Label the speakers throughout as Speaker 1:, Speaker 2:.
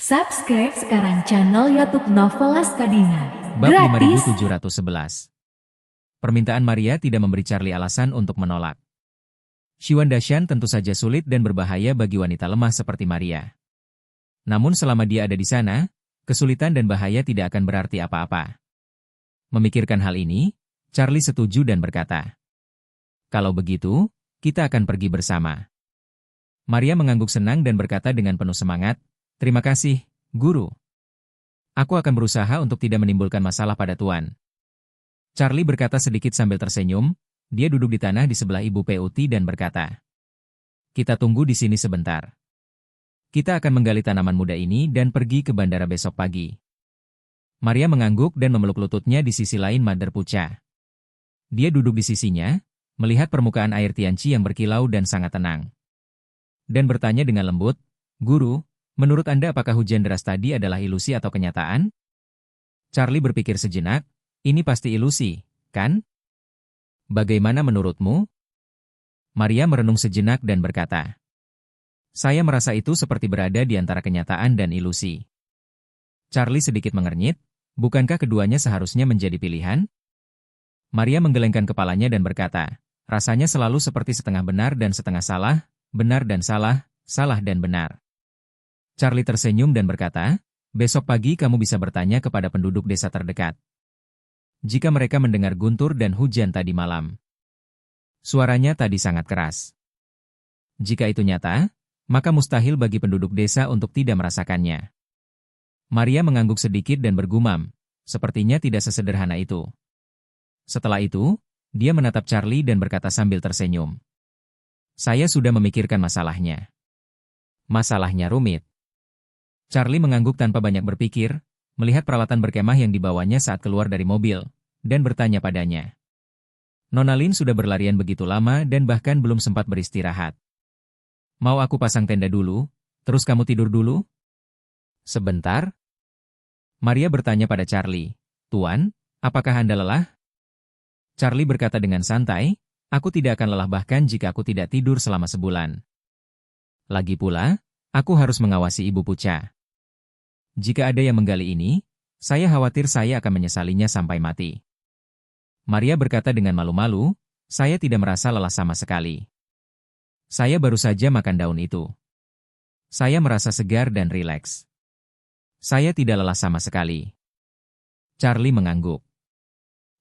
Speaker 1: Subscribe sekarang channel YouTube Novelas Kadina.
Speaker 2: Bab
Speaker 1: Gratis.
Speaker 2: 5711. Permintaan Maria tidak memberi Charlie alasan untuk menolak. Shiwan Dashan tentu saja sulit dan berbahaya bagi wanita lemah seperti Maria. Namun selama dia ada di sana, kesulitan dan bahaya tidak akan berarti apa-apa. Memikirkan hal ini, Charlie setuju dan berkata, "Kalau begitu, kita akan pergi bersama." Maria mengangguk senang dan berkata dengan penuh semangat, "Terima kasih, Guru. Aku akan berusaha untuk tidak menimbulkan masalah pada Tuan." Charlie berkata sedikit sambil tersenyum, dia duduk di tanah di sebelah Ibu Peuty dan berkata, "Kita tunggu di sini sebentar. Kita akan menggali tanaman muda ini dan pergi ke bandara besok pagi." Maria mengangguk dan memeluk lututnya di sisi lain Mother Pucha. Dia duduk di sisinya, melihat permukaan air Tianchi yang berkilau dan sangat tenang. Dan bertanya dengan lembut, "Guru, menurut Anda apakah hujan deras tadi adalah ilusi atau kenyataan?" Charlie berpikir sejenak, ini pasti ilusi, kan? Bagaimana menurutmu? Maria merenung sejenak dan berkata, "Saya merasa itu seperti berada di antara kenyataan dan ilusi." Charlie sedikit mengernyit, bukankah keduanya seharusnya menjadi pilihan? Maria menggelengkan kepalanya dan berkata, "Rasanya selalu seperti setengah benar dan setengah salah, benar dan salah, salah dan benar." Charlie tersenyum dan berkata, "Besok pagi kamu bisa bertanya kepada penduduk desa terdekat. Jika mereka mendengar guntur dan hujan tadi malam." Suaranya tadi sangat keras. Jika itu nyata, maka mustahil bagi penduduk desa untuk tidak merasakannya. Maria mengangguk sedikit dan bergumam, sepertinya tidak sesederhana itu. Setelah itu, dia menatap Charlie dan berkata sambil tersenyum, "Saya sudah memikirkan masalahnya. Masalahnya rumit." Charlie mengangguk tanpa banyak berpikir, melihat peralatan berkemah yang dibawanya saat keluar dari mobil, dan bertanya padanya. "Nona Lin sudah berlarian begitu lama dan bahkan belum sempat beristirahat. Mau aku pasang tenda dulu, terus kamu tidur dulu?" "Sebentar?" Maria bertanya pada Charlie, "Tuan, apakah Anda lelah?" Charlie berkata dengan santai, "Aku tidak akan lelah bahkan jika aku tidak tidur selama sebulan. Lagi pula, aku harus mengawasi Ibu Pucha. Jika ada yang menggali ini, saya khawatir saya akan menyesalinya sampai mati." Maria berkata dengan malu-malu, "Saya tidak merasa lelah sama sekali. Saya baru saja makan daun itu. Saya merasa segar dan rileks. Saya tidak lelah sama sekali." Charlie mengangguk.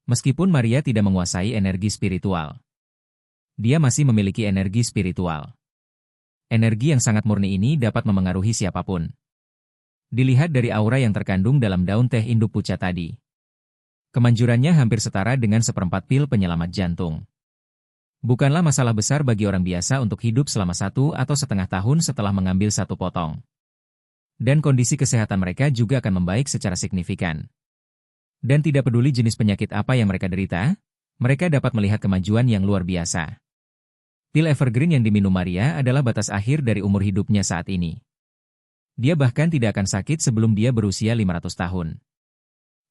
Speaker 2: Meskipun Maria tidak menguasai energi spiritual, dia masih memiliki energi spiritual. Energi yang sangat murni ini dapat memengaruhi siapapun. Dilihat dari aura yang terkandung dalam daun teh induk puca tadi. Kemanjurannya hampir setara dengan seperempat pil penyelamat jantung. Bukanlah masalah besar bagi orang biasa untuk hidup selama 1,5 tahun setelah mengambil satu potong. Dan kondisi kesehatan mereka juga akan membaik secara signifikan. Dan tidak peduli jenis penyakit apa yang mereka derita, mereka dapat melihat kemajuan yang luar biasa. Pil Evergreen yang diminum Maria adalah batas akhir dari umur hidupnya saat ini. Dia bahkan tidak akan sakit sebelum dia berusia 500 tahun.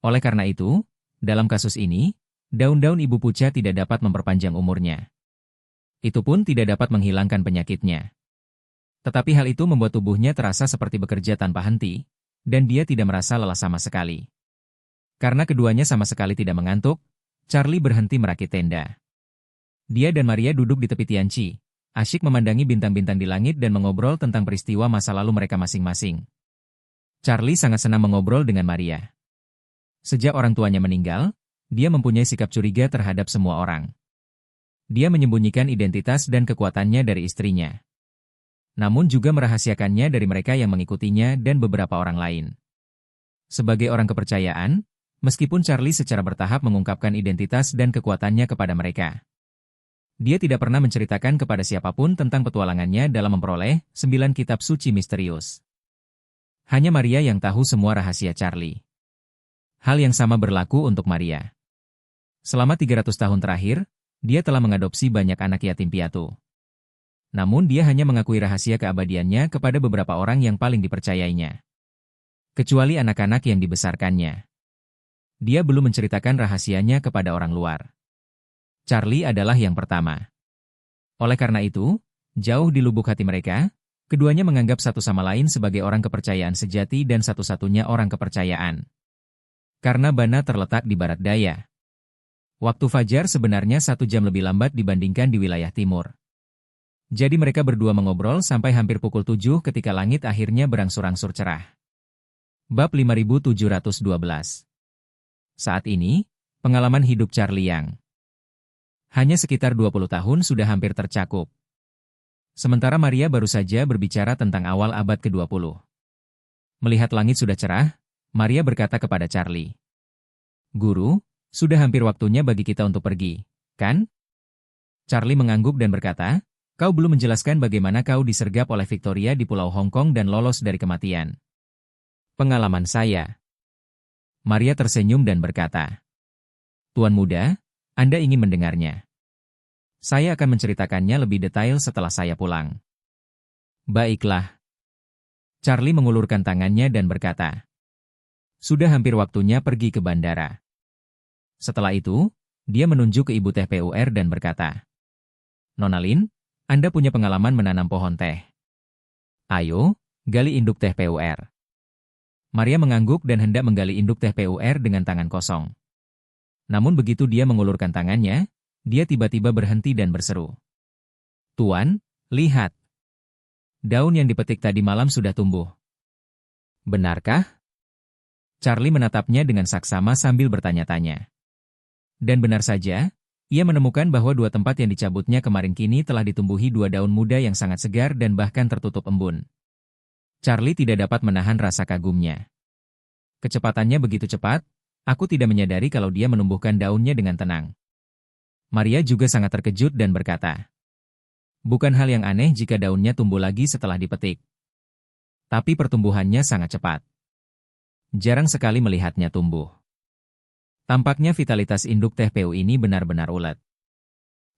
Speaker 2: Oleh karena itu, dalam kasus ini, daun-daun Ibu Pucha tidak dapat memperpanjang umurnya. Itu pun tidak dapat menghilangkan penyakitnya. Tetapi hal itu membuat tubuhnya terasa seperti bekerja tanpa henti, dan dia tidak merasa lelah sama sekali. Karena keduanya sama sekali tidak mengantuk, Charlie berhenti merakit tenda. Dia dan Maria duduk di tepi Tianchi, asyik memandangi bintang-bintang di langit dan mengobrol tentang peristiwa masa lalu mereka masing-masing. Charlie sangat senang mengobrol dengan Maria. Sejak orang tuanya meninggal, dia mempunyai sikap curiga terhadap semua orang. Dia menyembunyikan identitas dan kekuatannya dari istrinya. Namun juga merahasiakannya dari mereka yang mengikutinya dan beberapa orang lain. Sebagai orang kepercayaan, meskipun Charlie secara bertahap mengungkapkan identitas dan kekuatannya kepada mereka, dia tidak pernah menceritakan kepada siapapun tentang petualangannya dalam memperoleh 9 kitab suci misterius. Hanya Maria yang tahu semua rahasia Charlie. Hal yang sama berlaku untuk Maria. Selama 300 tahun terakhir, dia telah mengadopsi banyak anak yatim piatu. Namun dia hanya mengakui rahasia keabadiannya kepada beberapa orang yang paling dipercayainya. Kecuali anak-anak yang dibesarkannya. Dia belum menceritakan rahasianya kepada orang luar. Charlie adalah yang pertama. Oleh karena itu, jauh di lubuk hati mereka, Keduanya menganggap satu sama lain sebagai orang kepercayaan sejati dan satu-satunya orang kepercayaan. Karena Bana terletak di barat daya. Waktu fajar sebenarnya 1 jam lebih lambat dibandingkan di wilayah timur. Jadi mereka berdua mengobrol sampai hampir pukul 7 ketika langit akhirnya berangsur-angsur cerah. Bab 5712. Saat ini, pengalaman hidup Charlie Yang. Hanya sekitar 20 tahun sudah hampir tercakup. Sementara Maria baru saja berbicara tentang awal abad ke-20. Melihat langit sudah cerah, Maria berkata kepada Charlie. Guru, sudah hampir waktunya bagi kita untuk pergi, kan? Charlie mengangguk dan berkata, kau belum menjelaskan bagaimana kau disergap oleh Victoria di Pulau Hong Kong dan lolos dari kematian. Pengalaman saya. Maria tersenyum dan berkata, Tuan muda, Anda ingin mendengarnya. Saya akan menceritakannya lebih detail setelah saya pulang. Baiklah. Charlie mengulurkan tangannya dan berkata, sudah hampir waktunya pergi ke bandara. Setelah itu, dia menunjuk ke ibu teh PUR dan berkata, Nona Lin, Anda punya pengalaman menanam pohon teh. Ayo, gali induk teh PUR. Maria mengangguk dan hendak menggali induk teh PUR dengan tangan kosong. Namun begitu dia mengulurkan tangannya, dia tiba-tiba berhenti dan berseru. Tuan, lihat. Daun yang dipetik tadi malam sudah tumbuh. Benarkah? Charlie menatapnya dengan saksama sambil bertanya-tanya. Dan benar saja, ia menemukan bahwa 2 tempat yang dicabutnya kemarin kini telah ditumbuhi 2 daun muda yang sangat segar dan bahkan tertutup embun. Charlie tidak dapat menahan rasa kagumnya. Kecepatannya begitu cepat, aku tidak menyadari kalau dia menumbuhkan daunnya dengan tenang. Maria juga sangat terkejut dan berkata, bukan hal yang aneh jika daunnya tumbuh lagi setelah dipetik. Tapi pertumbuhannya sangat cepat. Jarang sekali melihatnya tumbuh. Tampaknya vitalitas induk teh PU ini benar-benar ulet.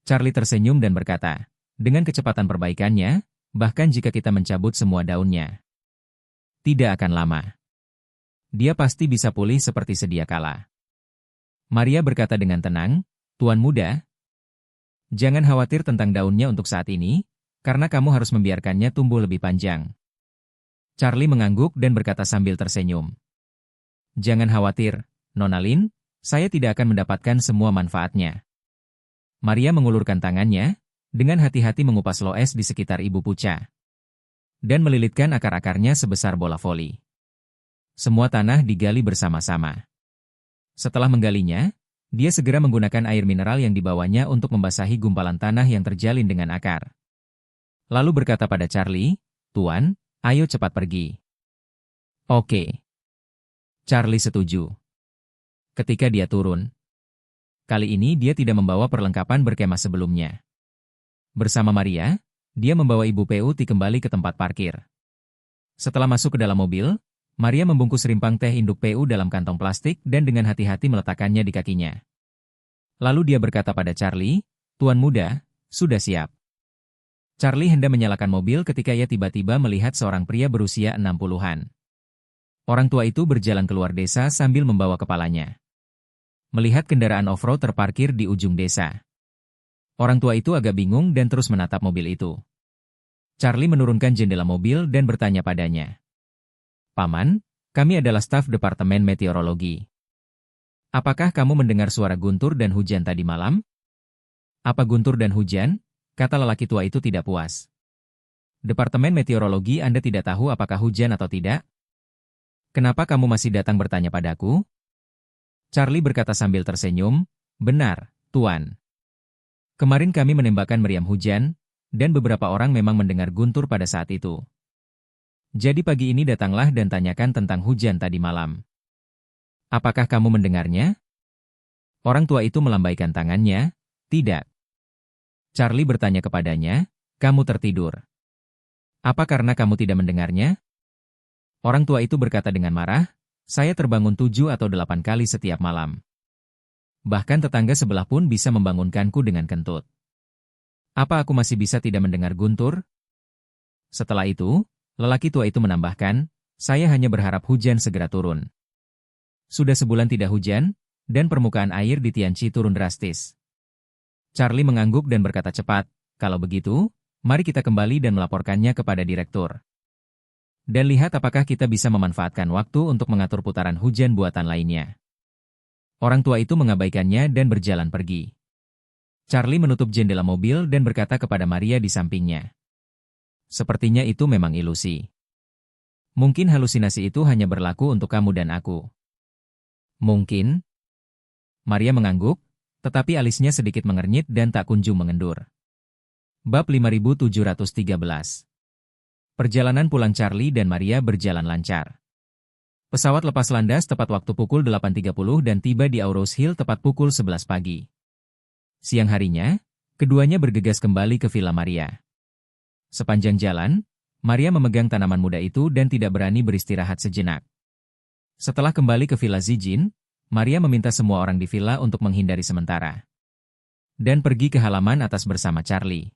Speaker 2: Charlie tersenyum dan berkata, dengan kecepatan perbaikannya, bahkan jika kita mencabut semua daunnya, tidak akan lama. Dia pasti bisa pulih seperti sedia kala. Maria berkata dengan tenang, Tuan muda, jangan khawatir tentang daunnya untuk saat ini, karena kamu harus membiarkannya tumbuh lebih panjang. Charlie mengangguk dan berkata sambil tersenyum. Jangan khawatir, Nona Lin, saya tidak akan mendapatkan semua manfaatnya. Maria mengulurkan tangannya, dengan hati-hati mengupas loes di sekitar ibu puca. Dan melilitkan akar-akarnya sebesar bola voli. Semua tanah digali bersama-sama. Setelah menggalinya, dia segera menggunakan air mineral yang dibawanya untuk membasahi gumpalan tanah yang terjalin dengan akar. Lalu berkata pada Charlie, Tuan, ayo cepat pergi. Oke. Charlie setuju. Ketika dia turun, kali ini dia tidak membawa perlengkapan berkemah sebelumnya. Bersama Maria, dia membawa ibu PUT kembali ke tempat parkir. Setelah masuk ke dalam mobil, Maria membungkus rimpang teh induk PU dalam kantong plastik dan dengan hati-hati meletakkannya di kakinya. Lalu dia berkata pada Charlie, Tuan muda, sudah siap. Charlie hendak menyalakan mobil ketika ia tiba-tiba melihat seorang pria berusia 60-an. Orang tua itu berjalan keluar desa sambil membawa kepalanya. Melihat kendaraan off-road terparkir di ujung desa. Orang tua itu agak bingung dan terus menatap mobil itu. Charlie menurunkan jendela mobil dan bertanya padanya. Paman, kami adalah staf Departemen Meteorologi. Apakah kamu mendengar suara guntur dan hujan tadi malam? Apa guntur dan hujan? Kata lelaki tua itu tidak puas. Departemen Meteorologi Anda tidak tahu apakah hujan atau tidak? Kenapa kamu masih datang bertanya padaku? Charlie berkata sambil tersenyum, benar, Tuan. Kemarin kami menembakkan meriam hujan, dan beberapa orang memang mendengar guntur pada saat itu. Jadi pagi ini datanglah dan tanyakan tentang hujan tadi malam. Apakah kamu mendengarnya? Orang tua itu melambaikan tangannya, tidak. Charlie bertanya kepadanya, kamu tertidur. Apa karena kamu tidak mendengarnya? Orang tua itu berkata dengan marah, saya terbangun 7 atau 8 kali setiap malam. Bahkan tetangga sebelah pun bisa membangunkanku dengan kentut. Apa aku masih bisa tidak mendengar guntur? Setelah itu, lelaki tua itu menambahkan, saya hanya berharap hujan segera turun. Sudah sebulan tidak hujan, dan permukaan air di Tianchi turun drastis. Charlie mengangguk dan berkata cepat, kalau begitu, Mari kita kembali dan melaporkannya kepada direktur. Dan lihat apakah kita bisa memanfaatkan waktu untuk mengatur putaran hujan buatan lainnya. Orang tua itu mengabaikannya dan berjalan pergi. Charlie menutup jendela mobil dan berkata kepada Maria di sampingnya. Sepertinya itu memang ilusi. Mungkin halusinasi itu hanya berlaku untuk kamu dan aku. Mungkin. Maria mengangguk, tetapi alisnya sedikit mengernyit dan tak kunjung mengendur. Bab 5713. Perjalanan pulang Charlie dan Maria berjalan lancar. Pesawat lepas landas tepat waktu pukul 8.30 dan tiba di Aurous Hill tepat pukul 11 pagi. Siang harinya, keduanya bergegas kembali ke Villa Maria. Sepanjang jalan, Maria memegang tanaman muda itu dan tidak berani beristirahat sejenak. Setelah kembali ke Villa Zijin, Maria meminta semua orang di villa untuk menghindari sementara. Dan pergi ke halaman atas bersama Charlie.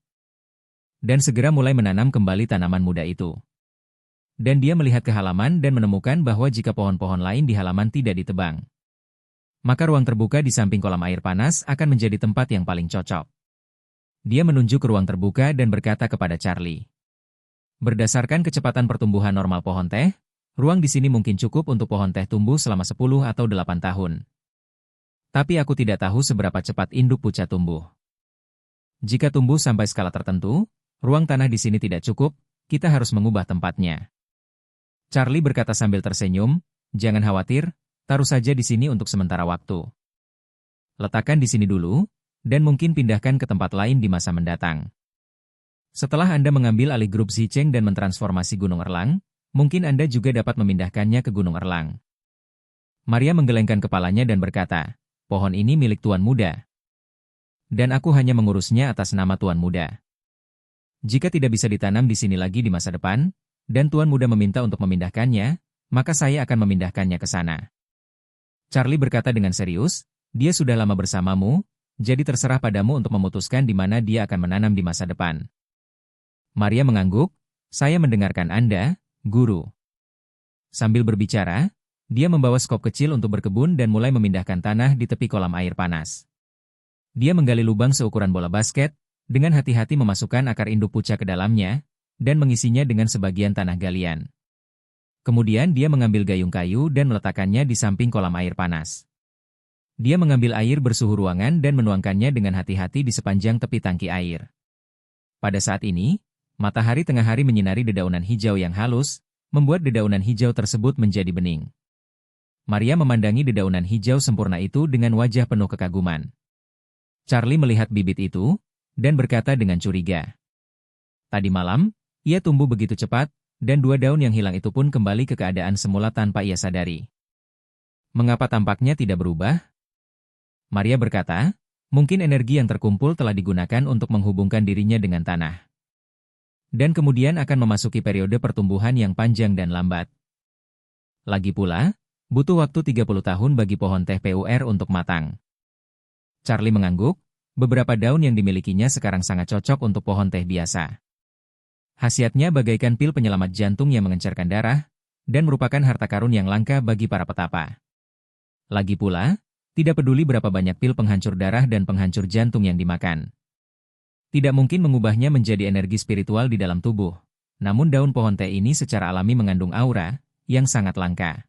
Speaker 2: Dan segera mulai menanam kembali tanaman muda itu. Dan dia melihat ke halaman dan menemukan bahwa jika pohon-pohon lain di halaman tidak ditebang, maka ruang terbuka di samping kolam air panas akan menjadi tempat yang paling cocok. Dia menunjuk ke ruang terbuka dan berkata kepada Charlie. Berdasarkan kecepatan pertumbuhan normal pohon teh, ruang di sini mungkin cukup untuk pohon teh tumbuh selama 10 atau 8 tahun. Tapi aku tidak tahu seberapa cepat induk pucat tumbuh. Jika tumbuh sampai skala tertentu, ruang tanah di sini tidak cukup, kita harus mengubah tempatnya. Charlie berkata sambil tersenyum, jangan khawatir, taruh saja di sini untuk sementara waktu. Letakkan di sini dulu, dan mungkin pindahkan ke tempat lain di masa mendatang. Setelah Anda mengambil alih grup Zicheng dan mentransformasi Gunung Erlang, mungkin Anda juga dapat memindahkannya ke Gunung Erlang. Maria menggelengkan kepalanya dan berkata, pohon ini milik Tuan Muda. Dan aku hanya mengurusnya atas nama Tuan Muda. Jika tidak bisa ditanam di sini lagi di masa depan, dan Tuan Muda meminta untuk memindahkannya, maka saya akan memindahkannya ke sana. Charlie berkata dengan serius, dia sudah lama bersamamu, jadi terserah padamu untuk memutuskan di mana dia akan menanam di masa depan. Maria mengangguk, saya mendengarkan Anda, Guru. Sambil berbicara, dia membawa skop kecil untuk berkebun dan mulai memindahkan tanah di tepi kolam air panas. Dia menggali lubang seukuran bola basket, dengan hati-hati memasukkan akar induk puca ke dalamnya, dan mengisinya dengan sebagian tanah galian. Kemudian dia mengambil gayung kayu dan meletakkannya di samping kolam air panas. Dia mengambil air bersuhu ruangan dan menuangkannya dengan hati-hati di sepanjang tepi tangki air. Pada saat ini, matahari tengah hari menyinari dedaunan hijau yang halus, membuat dedaunan hijau tersebut menjadi bening. Maria memandangi dedaunan hijau sempurna itu dengan wajah penuh kekaguman. Charlie melihat bibit itu, dan berkata dengan curiga. Tadi malam, ia tumbuh begitu cepat, dan 2 daun yang hilang itu pun kembali ke keadaan semula tanpa ia sadari. Mengapa tampaknya tidak berubah? Maria berkata, mungkin energi yang terkumpul telah digunakan untuk menghubungkan dirinya dengan tanah. Dan kemudian akan memasuki periode pertumbuhan yang panjang dan lambat. Lagi pula, butuh waktu 30 tahun bagi pohon teh PUR untuk matang. Charlie mengangguk, beberapa daun yang dimilikinya sekarang sangat cocok untuk pohon teh biasa. Khasiatnya bagaikan pil penyelamat jantung yang mengencerkan darah, dan merupakan harta karun yang langka bagi para petapa. Lagi pula, tidak peduli berapa banyak pil penghancur darah dan penghancur jantung yang dimakan. Tidak mungkin mengubahnya menjadi energi spiritual di dalam tubuh, namun daun pohon teh ini secara alami mengandung aura, yang sangat langka.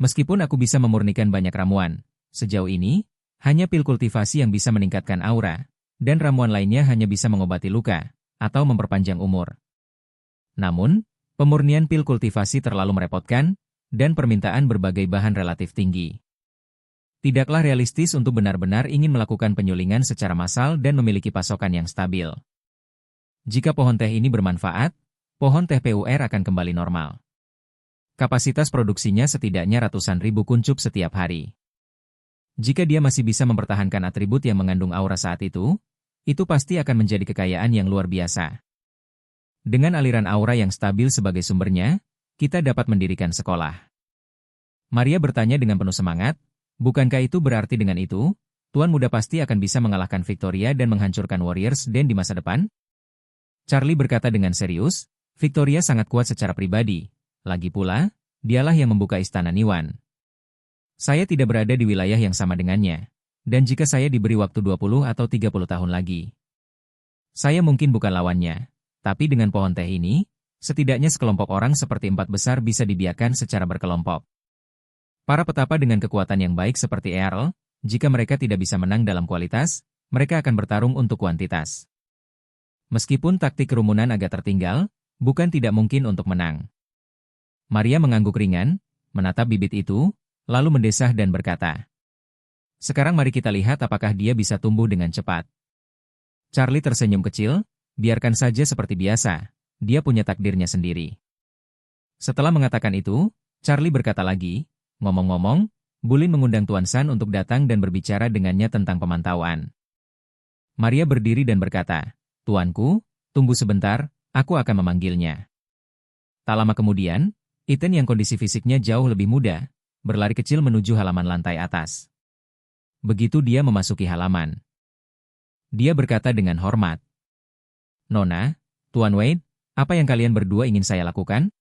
Speaker 2: Meskipun aku bisa memurnikan banyak ramuan, sejauh ini, hanya pil kultivasi yang bisa meningkatkan aura, dan ramuan lainnya hanya bisa mengobati luka, atau memperpanjang umur. Namun, pemurnian pil kultivasi terlalu merepotkan, dan permintaan berbagai bahan relatif tinggi. Tidaklah realistis untuk benar-benar ingin melakukan penyulingan secara massal dan memiliki pasokan yang stabil. Jika pohon teh ini bermanfaat, pohon teh PUR akan kembali normal. Kapasitas produksinya setidaknya ratusan ribu kuncup setiap hari. Jika dia masih bisa mempertahankan atribut yang mengandung aura saat itu pasti akan menjadi kekayaan yang luar biasa. Dengan aliran aura yang stabil sebagai sumbernya, kita dapat mendirikan sekolah. Maria bertanya dengan penuh semangat, bukankah itu berarti dengan itu, Tuan Muda pasti akan bisa mengalahkan Victoria dan menghancurkan Warriors Den di masa depan? Charlie berkata dengan serius, Victoria sangat kuat secara pribadi, lagi pula, dialah yang membuka istana Niwan. Saya tidak berada di wilayah yang sama dengannya. Dan jika saya diberi waktu 20 atau 30 tahun lagi, Saya mungkin bukan lawannya, tapi dengan pohon teh ini, setidaknya sekelompok orang seperti empat besar bisa dibiarkan secara berkelompok. Para petapa dengan kekuatan yang baik seperti Earl, jika mereka tidak bisa menang dalam kualitas, mereka akan bertarung untuk kuantitas. Meskipun taktik kerumunan agak tertinggal, bukan tidak mungkin untuk menang. Maria mengangguk ringan, menatap bibit itu, lalu mendesah dan berkata, "Sekarang mari kita lihat apakah dia bisa tumbuh dengan cepat." Charlie tersenyum kecil, biarkan saja seperti biasa, dia punya takdirnya sendiri. Setelah mengatakan itu, Charlie berkata lagi, "Ngomong-ngomong, Bulin mengundang Tuan San untuk datang dan berbicara dengannya tentang pemantauan." Maria berdiri dan berkata, "Tuanku, tunggu sebentar, aku akan memanggilnya." Tak lama kemudian, Ethan yang kondisi fisiknya jauh lebih muda, berlari kecil menuju halaman lantai atas. Begitu dia memasuki halaman, dia berkata dengan hormat, "Nona, Tuan Wade, apa yang kalian berdua ingin saya lakukan?"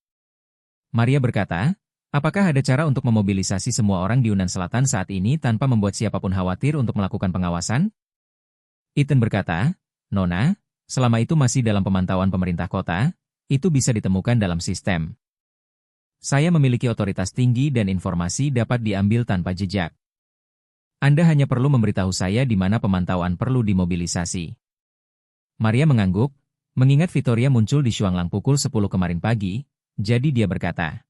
Speaker 2: Maria berkata, "Apakah ada cara untuk memobilisasi semua orang di Yunnan Selatan saat ini tanpa membuat siapapun khawatir untuk melakukan pengawasan?" Ethan berkata, "Nona, selama itu masih dalam pemantauan pemerintah kota, itu bisa ditemukan dalam sistem. Saya memiliki otoritas tinggi dan informasi dapat diambil tanpa jejak. Anda hanya perlu memberitahu saya di mana pemantauan perlu dimobilisasi." Maria mengangguk, mengingat Victoria muncul di Shuanglang pukul 10 kemarin pagi, jadi dia berkata,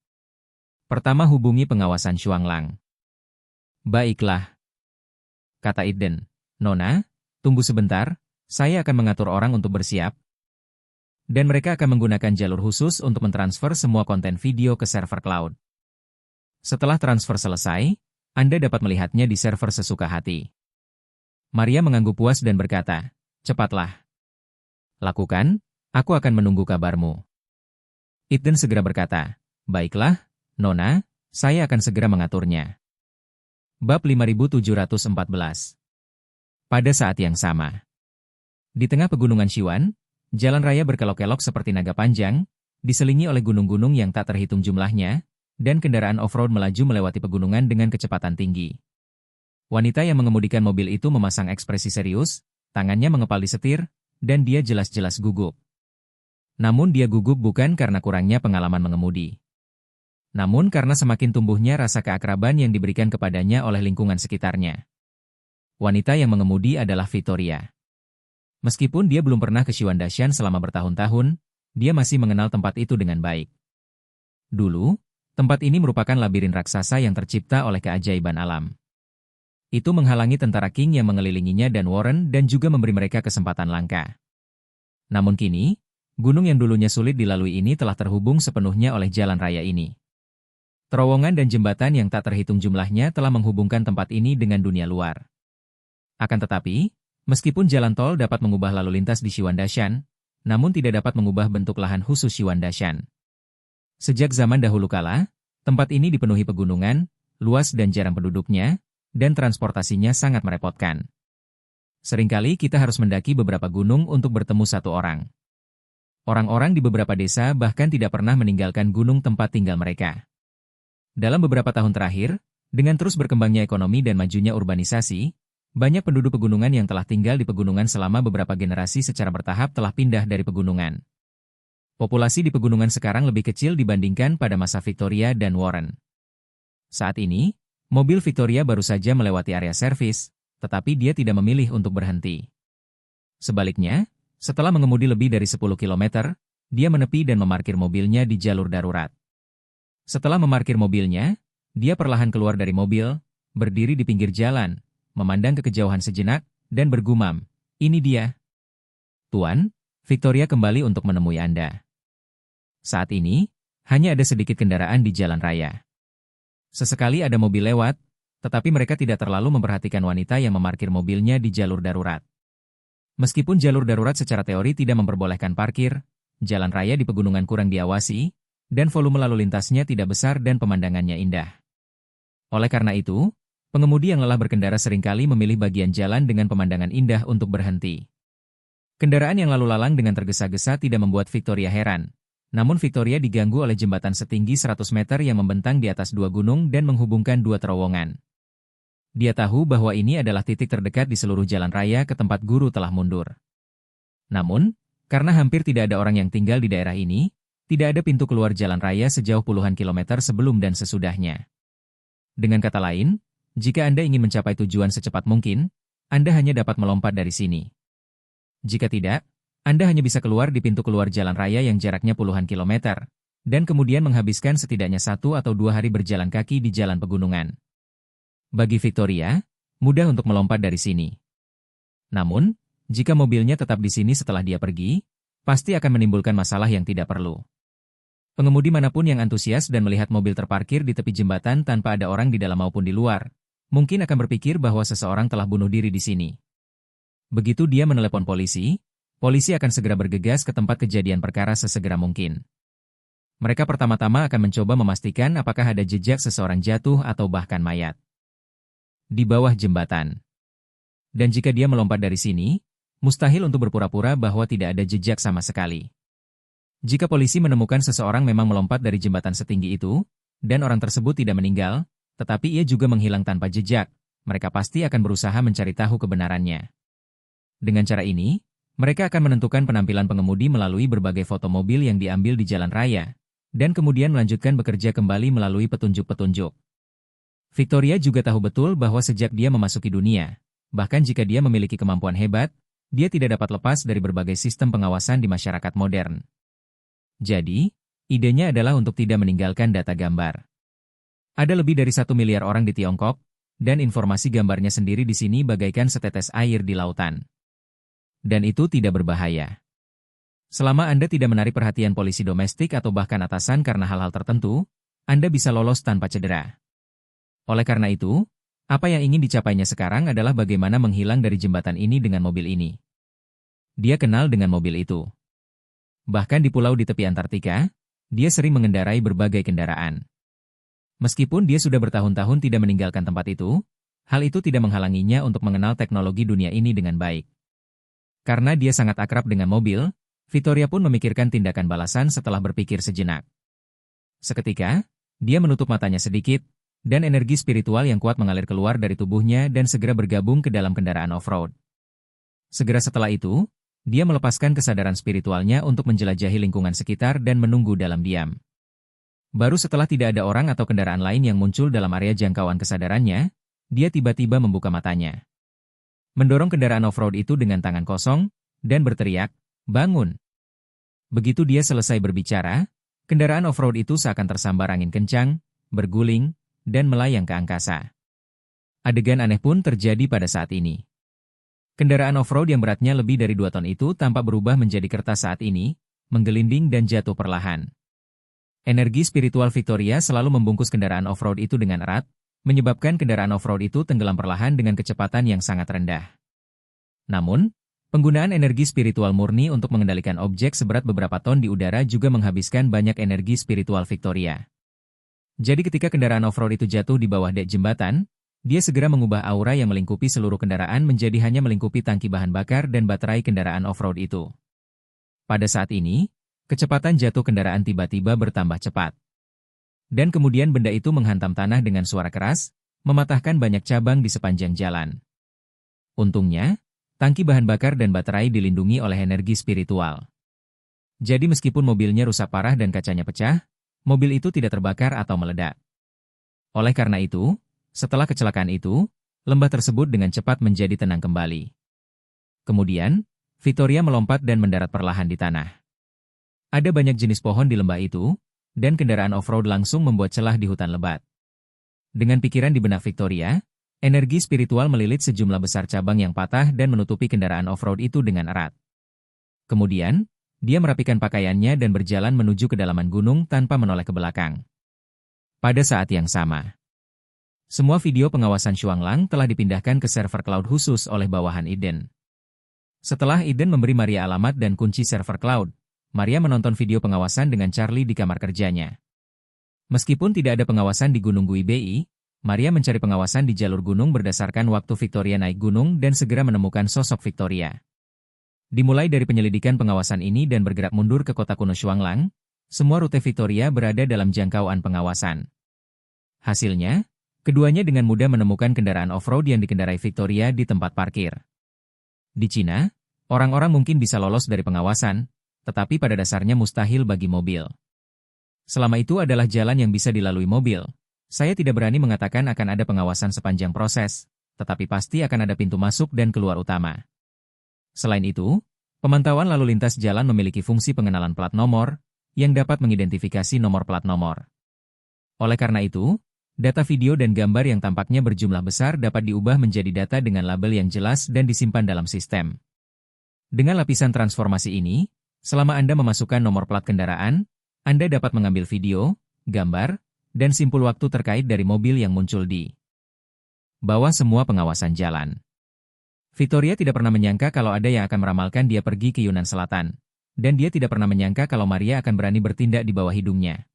Speaker 2: "Pertama hubungi pengawasan Shuanglang." "Baiklah," kata Eden. "Nona, tunggu sebentar, saya akan mengatur orang untuk bersiap." Dan mereka akan menggunakan jalur khusus untuk mentransfer semua konten video ke server cloud. Setelah transfer selesai, Anda dapat melihatnya di server sesuka hati. Maria mengangguk puas dan berkata, "Cepatlah. Lakukan, aku akan menunggu kabarmu." Eden segera berkata, "Baiklah, Nona, saya akan segera mengaturnya." Bab 5714. Pada saat yang sama, di tengah pegunungan Siwan, jalan raya berkelok-kelok seperti naga panjang, diselingi oleh gunung-gunung yang tak terhitung jumlahnya, dan kendaraan off-road melaju melewati pegunungan dengan kecepatan tinggi. Wanita yang mengemudikan mobil itu memasang ekspresi serius, tangannya mengepal di setir, dan dia jelas-jelas gugup. Namun dia gugup bukan karena kurangnya pengalaman mengemudi, namun karena semakin tumbuhnya rasa keakraban yang diberikan kepadanya oleh lingkungan sekitarnya. Wanita yang mengemudi adalah Victoria. Meskipun dia belum pernah ke Shiwandashan selama bertahun-tahun, dia masih mengenal tempat itu dengan baik. Dulu, tempat ini merupakan labirin raksasa yang tercipta oleh keajaiban alam. Itu menghalangi tentara King yang mengelilinginya dan Warren dan juga memberi mereka kesempatan langka. Namun kini, gunung yang dulunya sulit dilalui ini telah terhubung sepenuhnya oleh jalan raya ini. Terowongan dan jembatan yang tak terhitung jumlahnya telah menghubungkan tempat ini dengan dunia luar. Akan tetapi, meskipun jalan tol dapat mengubah lalu lintas di Shiwandashan, namun tidak dapat mengubah bentuk lahan khusus Shiwandashan. Sejak zaman dahulu kala, tempat ini dipenuhi pegunungan, luas dan jarang penduduknya, dan transportasinya sangat merepotkan. Seringkali kita harus mendaki beberapa gunung untuk bertemu satu orang. Orang-orang di beberapa desa bahkan tidak pernah meninggalkan gunung tempat tinggal mereka. Dalam beberapa tahun terakhir, dengan terus berkembangnya ekonomi dan majunya urbanisasi, banyak penduduk pegunungan yang telah tinggal di pegunungan selama beberapa generasi secara bertahap telah pindah dari pegunungan. Populasi di pegunungan sekarang lebih kecil dibandingkan pada masa Victoria dan Warren. Saat ini, mobil Victoria baru saja melewati area servis, tetapi dia tidak memilih untuk berhenti. Sebaliknya, setelah mengemudi lebih dari 10 km, dia menepi dan memarkir mobilnya di jalur darurat. Setelah memarkir mobilnya, dia perlahan keluar dari mobil, berdiri di pinggir jalan, memandang ke kejauhan sejenak, dan bergumam, "Ini dia." "Tuan, Victoria kembali untuk menemui Anda." Saat ini, hanya ada sedikit kendaraan di jalan raya. Sesekali ada mobil lewat, tetapi mereka tidak terlalu memperhatikan wanita yang memarkir mobilnya di jalur darurat. Meskipun jalur darurat secara teori tidak memperbolehkan parkir, jalan raya di pegunungan kurang diawasi, dan volume lalu lintasnya tidak besar dan pemandangannya indah. Oleh karena itu, pengemudi yang lelah berkendara seringkali memilih bagian jalan dengan pemandangan indah untuk berhenti. Kendaraan yang lalu lalang dengan tergesa-gesa tidak membuat Victoria heran. Namun Victoria diganggu oleh jembatan setinggi 100 meter yang membentang di atas dua gunung dan menghubungkan dua terowongan. Dia tahu bahwa ini adalah titik terdekat di seluruh jalan raya ke tempat guru telah mundur. Namun, karena hampir tidak ada orang yang tinggal di daerah ini, tidak ada pintu keluar jalan raya sejauh puluhan kilometer sebelum dan sesudahnya. Dengan kata lain, jika Anda ingin mencapai tujuan secepat mungkin, Anda hanya dapat melompat dari sini. Jika tidak, Anda hanya bisa keluar di pintu keluar jalan raya yang jaraknya puluhan kilometer, dan kemudian menghabiskan setidaknya 1 atau 2 hari berjalan kaki di jalan pegunungan. Bagi Victoria, mudah untuk melompat dari sini. Namun, jika mobilnya tetap di sini setelah dia pergi, pasti akan menimbulkan masalah yang tidak perlu. Pengemudi manapun yang antusias dan melihat mobil terparkir di tepi jembatan tanpa ada orang di dalam maupun di luar, mungkin akan berpikir bahwa seseorang telah bunuh diri di sini. Begitu dia menelepon polisi, polisi akan segera bergegas ke tempat kejadian perkara sesegera mungkin. Mereka pertama-tama akan mencoba memastikan apakah ada jejak seseorang jatuh atau bahkan mayat di bawah jembatan. Dan jika dia melompat dari sini, mustahil untuk berpura-pura bahwa tidak ada jejak sama sekali. Jika polisi menemukan seseorang memang melompat dari jembatan setinggi itu, dan orang tersebut tidak meninggal, tetapi ia juga menghilang tanpa jejak, mereka pasti akan berusaha mencari tahu kebenarannya. Dengan cara ini, mereka akan menentukan penampilan pengemudi melalui berbagai foto mobil yang diambil di jalan raya, dan kemudian melanjutkan bekerja kembali melalui petunjuk-petunjuk. Victoria juga tahu betul bahwa sejak dia memasuki dunia, bahkan jika dia memiliki kemampuan hebat, dia tidak dapat lepas dari berbagai sistem pengawasan di masyarakat modern. Jadi, idenya adalah untuk tidak meninggalkan data gambar. Ada lebih dari 1 miliar orang di Tiongkok, dan informasi gambarnya sendiri di sini bagaikan setetes air di lautan. Dan itu tidak berbahaya. Selama Anda tidak menarik perhatian polisi domestik atau bahkan atasan karena hal-hal tertentu, Anda bisa lolos tanpa cedera. Oleh karena itu, apa yang ingin dicapainya sekarang adalah bagaimana menghilang dari jembatan ini dengan mobil ini. Dia kenal dengan mobil itu. Bahkan di pulau di tepi Antartika, dia sering mengendarai berbagai kendaraan. Meskipun dia sudah bertahun-tahun tidak meninggalkan tempat itu, hal itu tidak menghalanginya untuk mengenal teknologi dunia ini dengan baik. Karena dia sangat akrab dengan mobil, Victoria pun memikirkan tindakan balasan setelah berpikir sejenak. Seketika, dia menutup matanya sedikit, dan energi spiritual yang kuat mengalir keluar dari tubuhnya dan segera bergabung ke dalam kendaraan off-road. Segera setelah itu, dia melepaskan kesadaran spiritualnya untuk menjelajahi lingkungan sekitar dan menunggu dalam diam. Baru setelah tidak ada orang atau kendaraan lain yang muncul dalam area jangkauan kesadarannya, dia tiba-tiba membuka matanya. Mendorong kendaraan off-road itu dengan tangan kosong, dan berteriak, "Bangun!" Begitu dia selesai berbicara, kendaraan off-road itu seakan tersambar angin kencang, berguling, dan melayang ke angkasa. Adegan aneh pun terjadi pada saat ini. Kendaraan off-road yang beratnya lebih dari 2 ton itu tampak berubah menjadi kertas saat ini, menggelinding dan jatuh perlahan. Energi spiritual Victoria selalu membungkus kendaraan off-road itu dengan erat, menyebabkan kendaraan off-road itu tenggelam perlahan dengan kecepatan yang sangat rendah. Namun, penggunaan energi spiritual murni untuk mengendalikan objek seberat beberapa ton di udara juga menghabiskan banyak energi spiritual Victoria. Jadi ketika kendaraan off-road itu jatuh di bawah dek jembatan, dia segera mengubah aura yang melingkupi seluruh kendaraan menjadi hanya melingkupi tangki bahan bakar dan baterai kendaraan off-road itu. Pada saat ini, kecepatan jatuh kendaraan tiba-tiba bertambah cepat. Dan kemudian benda itu menghantam tanah dengan suara keras, mematahkan banyak cabang di sepanjang jalan. Untungnya, tangki bahan bakar dan baterai dilindungi oleh energi spiritual. Jadi meskipun mobilnya rusak parah dan kacanya pecah, mobil itu tidak terbakar atau meledak. Oleh karena itu, setelah kecelakaan itu, lembah tersebut dengan cepat menjadi tenang kembali. Kemudian, Victoria melompat dan mendarat perlahan di tanah. Ada banyak jenis pohon di lembah itu, dan kendaraan off-road langsung membuat celah di hutan lebat. Dengan pikiran di benak Victoria, energi spiritual melilit sejumlah besar cabang yang patah dan menutupi kendaraan off-road itu dengan erat. Kemudian, dia merapikan pakaiannya dan berjalan menuju kedalaman gunung tanpa menoleh ke belakang. Pada saat yang sama, semua video pengawasan Xuanglang telah dipindahkan ke server cloud khusus oleh bawahan Eden. Setelah Eden memberi Maria alamat dan kunci server cloud, Maria menonton video pengawasan dengan Charlie di kamar kerjanya. Meskipun tidak ada pengawasan di Gunung Guibei, Maria mencari pengawasan di jalur gunung berdasarkan waktu Victoria naik gunung dan segera menemukan sosok Victoria. Dimulai dari penyelidikan pengawasan ini dan bergerak mundur ke kota kuno Xuanglang, semua rute Victoria berada dalam jangkauan pengawasan. Hasilnya, keduanya dengan mudah menemukan kendaraan off-road yang dikendarai Victoria di tempat parkir. Di Cina, Orang-orang mungkin bisa lolos dari pengawasan, tetapi pada dasarnya mustahil bagi mobil. Selama itu adalah jalan yang bisa dilalui mobil, saya tidak berani mengatakan akan ada pengawasan sepanjang proses, tetapi pasti akan ada pintu masuk dan keluar utama. Selain itu, pemantauan lalu lintas jalan memiliki fungsi pengenalan plat nomor, yang dapat mengidentifikasi nomor plat nomor. Oleh karena itu, data video dan gambar yang tampaknya berjumlah besar dapat diubah menjadi data dengan label yang jelas dan disimpan dalam sistem. Dengan lapisan transformasi ini, selama Anda memasukkan nomor plat kendaraan, Anda dapat mengambil video, gambar, dan simpul waktu terkait dari mobil yang muncul di bawah semua pengawasan jalan. Vittoria tidak pernah menyangka kalau ada yang akan meramalkan dia pergi ke Yunan Selatan, dan dia tidak pernah menyangka kalau Maria akan berani bertindak di bawah hidungnya.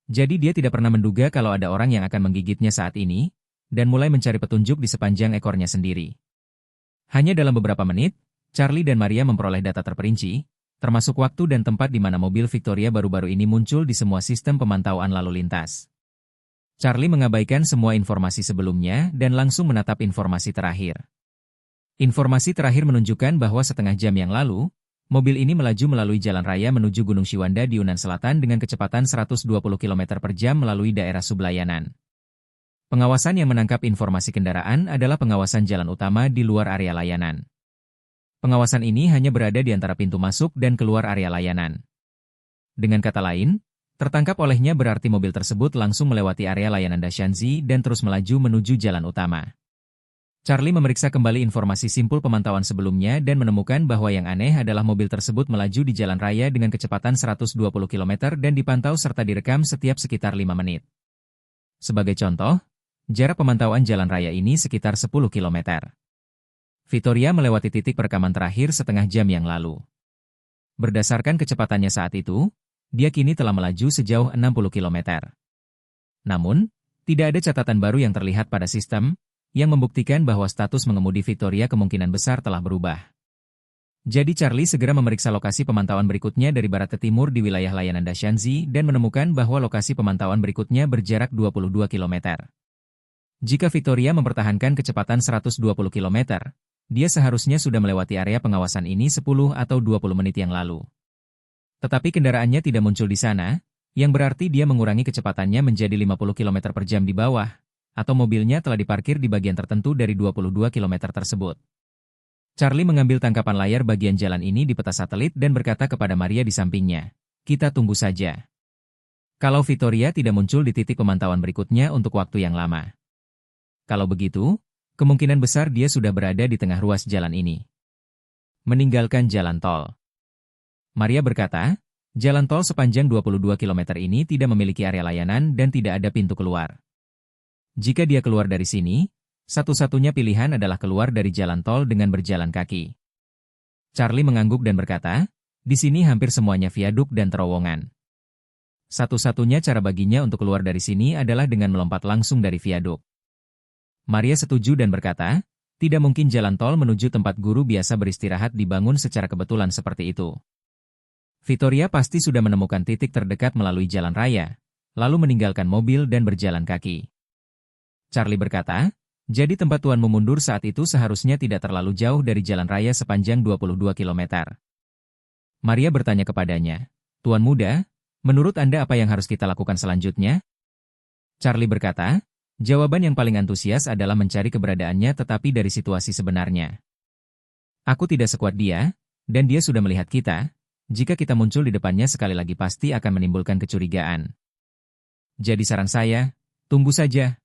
Speaker 2: Jadi dia tidak pernah menduga kalau ada orang yang akan menggigitnya saat ini, dan mulai mencari petunjuk di sepanjang ekornya sendiri. Hanya dalam beberapa menit, Charlie dan Maria memperoleh data terperinci, termasuk waktu dan tempat di mana mobil Victoria baru-baru ini muncul di semua sistem pemantauan lalu lintas. Charlie mengabaikan semua informasi sebelumnya dan langsung menatap informasi terakhir. Informasi terakhir menunjukkan bahwa setengah jam yang lalu, mobil ini melaju melalui jalan raya menuju Gunung Shiwanda di Yunan Selatan dengan kecepatan 120 km per jam melalui daerah Sublayanan. Pengawasan yang menangkap informasi kendaraan adalah pengawasan jalan utama di luar area layanan. Pengawasan ini hanya berada di antara pintu masuk dan keluar area layanan. Dengan kata lain, tertangkap olehnya berarti mobil tersebut langsung melewati area layanan Dashanzi dan terus melaju menuju jalan utama. Charlie memeriksa kembali informasi simpul pemantauan sebelumnya dan menemukan bahwa yang aneh adalah mobil tersebut melaju di jalan raya dengan kecepatan 120 km dan dipantau serta direkam setiap sekitar 5 menit. Sebagai contoh, jarak pemantauan jalan raya ini sekitar 10 km. Vittoria melewati titik perekaman terakhir setengah jam yang lalu. Berdasarkan kecepatannya saat itu, dia kini telah melaju sejauh 60 km. Namun, tidak ada catatan baru yang terlihat pada sistem, yang membuktikan bahwa status mengemudi Vittoria kemungkinan besar telah berubah. Jadi Charlie segera memeriksa lokasi pemantauan berikutnya dari barat ke timur di wilayah layanan Dashanzi dan menemukan bahwa lokasi pemantauan berikutnya berjarak 22 km. Jika Vittoria mempertahankan kecepatan 120 km, dia seharusnya sudah melewati area pengawasan ini 10 atau 20 menit yang lalu. Tetapi kendaraannya tidak muncul di sana, yang berarti dia mengurangi kecepatannya menjadi 50 km per jam di bawah, atau mobilnya telah diparkir di bagian tertentu dari 22 km tersebut. Charlie mengambil tangkapan layar bagian jalan ini di peta satelit dan berkata kepada Maria di sampingnya, "Kita tunggu saja. Kalau Vittoria tidak muncul di titik pemantauan berikutnya untuk waktu yang lama. Kalau begitu, kemungkinan besar dia sudah berada di tengah ruas jalan ini." Meninggalkan jalan tol. Maria berkata, jalan tol sepanjang 22 km ini tidak memiliki area layanan dan tidak ada pintu keluar. Jika dia keluar dari sini, satu-satunya pilihan adalah keluar dari jalan tol dengan berjalan kaki. Charlie mengangguk dan berkata, di sini hampir semuanya viaduk dan terowongan. Satu-satunya cara baginya untuk keluar dari sini adalah dengan melompat langsung dari viaduk. Maria setuju dan berkata, tidak mungkin jalan tol menuju tempat guru biasa beristirahat dibangun secara kebetulan seperti itu. Vittoria pasti sudah menemukan titik terdekat melalui jalan raya, lalu meninggalkan mobil dan berjalan kaki. Charlie berkata, jadi tempat tuanmu mundur saat itu seharusnya tidak terlalu jauh dari jalan raya sepanjang 22 km. Maria bertanya kepadanya, Tuan muda, menurut Anda apa yang harus kita lakukan selanjutnya? Charlie berkata, jawaban yang paling antusias adalah mencari keberadaannya tetapi dari situasi sebenarnya. Aku tidak sekuat dia, dan dia sudah melihat kita. Jika kita muncul di depannya sekali lagi pasti akan menimbulkan kecurigaan. Jadi saran saya, tunggu saja.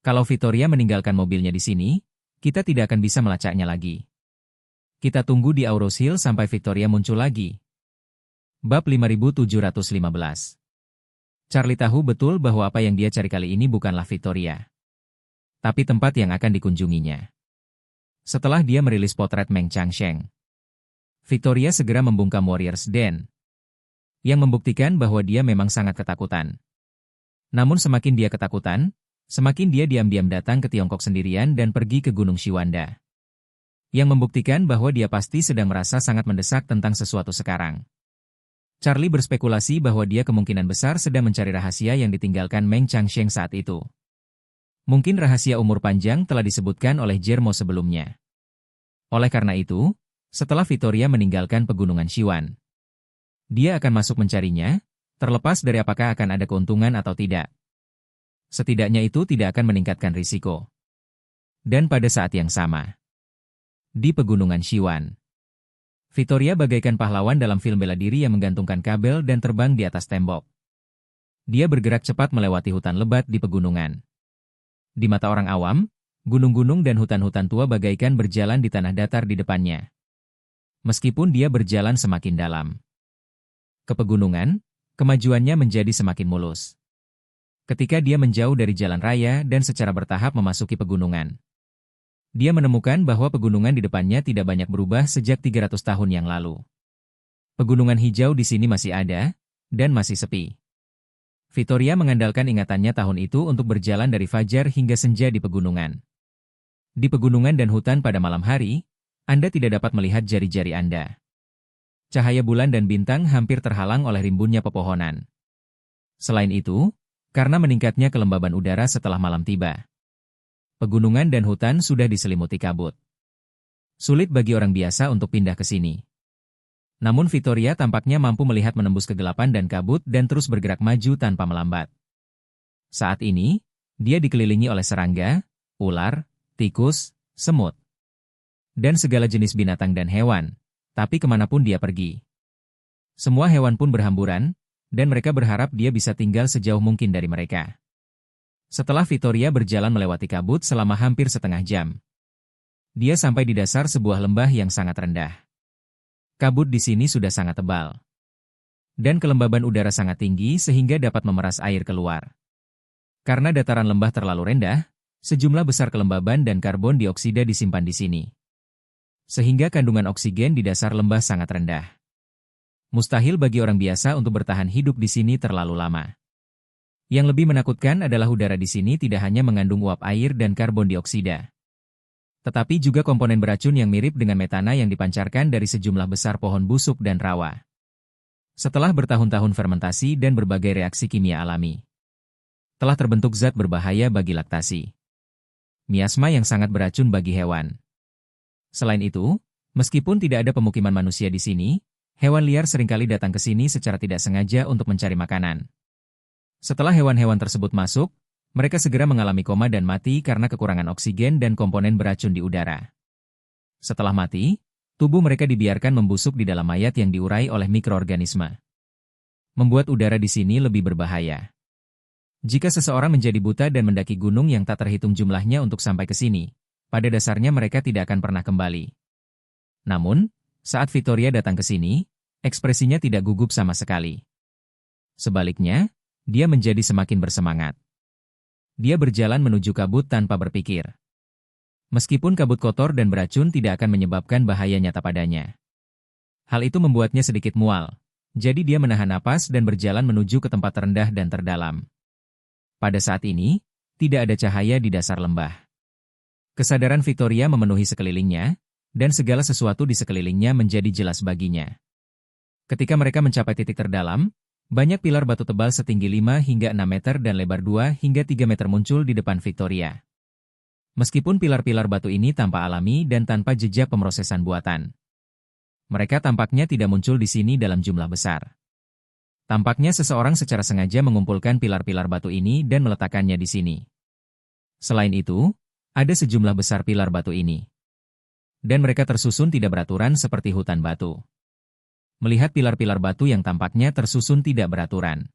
Speaker 2: Kalau Vittoria meninggalkan mobilnya di sini, kita tidak akan bisa melacaknya lagi. Kita tunggu di Auros Hill sampai Vittoria muncul lagi. Bab 5715. Charlie tahu betul bahwa apa yang dia cari kali ini bukanlah Vittoria, tapi tempat yang akan dikunjunginya. Setelah dia merilis potret Meng Changsheng, Vittoria segera membungkam Warriors Den, yang membuktikan bahwa dia memang sangat ketakutan. Namun semakin dia ketakutan, semakin dia diam-diam datang ke Tiongkok sendirian dan pergi ke Gunung Shiwanda, yang membuktikan bahwa dia pasti sedang merasa sangat mendesak tentang sesuatu sekarang. Charlie berspekulasi bahwa dia kemungkinan besar sedang mencari rahasia yang ditinggalkan Meng Changsheng saat itu. Mungkin rahasia umur panjang telah disebutkan oleh Jermo sebelumnya. Oleh karena itu, setelah Victoria meninggalkan pegunungan Siwan. Dia akan masuk mencarinya, terlepas dari apakah akan ada keuntungan atau tidak. Setidaknya itu tidak akan meningkatkan risiko. Dan pada saat yang sama, di pegunungan Siwan, Victoria bagaikan pahlawan dalam film bela diri yang menggantungkan kabel dan terbang di atas tembok. Dia bergerak cepat melewati hutan lebat di pegunungan. Di mata orang awam, gunung-gunung dan hutan-hutan tua bagaikan berjalan di tanah datar di depannya. Meskipun dia berjalan semakin dalam ke pegunungan, kemajuannya menjadi semakin mulus. Ketika dia menjauh dari jalan raya dan secara bertahap memasuki pegunungan, dia menemukan bahwa pegunungan di depannya tidak banyak berubah sejak 300 tahun yang lalu. Pegunungan hijau di sini masih ada, dan masih sepi. Victoria mengandalkan ingatannya tahun itu untuk berjalan dari fajar hingga senja di pegunungan. Di pegunungan dan hutan pada malam hari, Anda tidak dapat melihat jari-jari Anda. Cahaya bulan dan bintang hampir terhalang oleh rimbunnya pepohonan. Selain itu, karena meningkatnya kelembaban udara setelah malam tiba, pegunungan dan hutan sudah diselimuti kabut. Sulit bagi orang biasa untuk pindah ke sini. Namun Victoria tampaknya mampu melihat menembus kegelapan dan kabut dan terus bergerak maju tanpa melambat. Saat ini, dia dikelilingi oleh serangga, ular, tikus, semut, dan segala jenis binatang dan hewan, tapi kemanapun dia pergi, semua hewan pun berhamburan, dan mereka berharap dia bisa tinggal sejauh mungkin dari mereka. Setelah Victoria berjalan melewati kabut selama hampir setengah jam, dia sampai di dasar sebuah lembah yang sangat rendah. Kabut di sini sudah sangat tebal, dan kelembaban udara sangat tinggi sehingga dapat memeras air keluar. Karena dataran lembah terlalu rendah, sejumlah besar kelembaban dan karbon dioksida disimpan di sini, sehingga kandungan oksigen di dasar lembah sangat rendah. Mustahil bagi orang biasa untuk bertahan hidup di sini terlalu lama. Yang lebih menakutkan adalah udara di sini tidak hanya mengandung uap air dan karbon dioksida, tetapi juga komponen beracun yang mirip dengan metana yang dipancarkan dari sejumlah besar pohon busuk dan rawa. Setelah bertahun-tahun fermentasi dan berbagai reaksi kimia alami, telah terbentuk zat berbahaya bagi laktasi. Miasma yang sangat beracun bagi hewan. Selain itu, meskipun tidak ada pemukiman manusia di sini, hewan liar seringkali datang ke sini secara tidak sengaja untuk mencari makanan. Setelah hewan-hewan tersebut masuk, mereka segera mengalami koma dan mati karena kekurangan oksigen dan komponen beracun di udara. Setelah mati, tubuh mereka dibiarkan membusuk di dalam mayat yang diurai oleh mikroorganisme, membuat udara di sini lebih berbahaya. Jika seseorang menjadi buta dan mendaki gunung yang tak terhitung jumlahnya untuk sampai ke sini, pada dasarnya mereka tidak akan pernah kembali. Namun, saat Victoria datang ke sini, ekspresinya tidak gugup sama sekali. Sebaliknya, dia menjadi semakin bersemangat. Dia berjalan menuju kabut tanpa berpikir. Meskipun kabut kotor dan beracun tidak akan menyebabkan bahaya nyata padanya. Hal itu membuatnya sedikit mual, jadi dia menahan napas dan berjalan menuju ke tempat terendah dan terdalam. Pada saat ini, tidak ada cahaya di dasar lembah. Kesadaran Victoria memenuhi sekelilingnya, dan segala sesuatu di sekelilingnya menjadi jelas baginya. Ketika mereka mencapai titik terdalam, banyak pilar batu tebal setinggi 5 hingga 6 meter dan lebar 2 hingga 3 meter muncul di depan Victoria. Meskipun pilar-pilar batu ini tanpa alami dan tanpa jejak pemrosesan buatan, mereka tampaknya tidak muncul di sini dalam jumlah besar. Tampaknya seseorang secara sengaja mengumpulkan pilar-pilar batu ini dan meletakkannya di sini. Selain itu, ada sejumlah besar pilar batu ini, dan mereka tersusun tidak beraturan seperti hutan batu. Melihat pilar-pilar batu yang tampaknya tersusun tidak beraturan,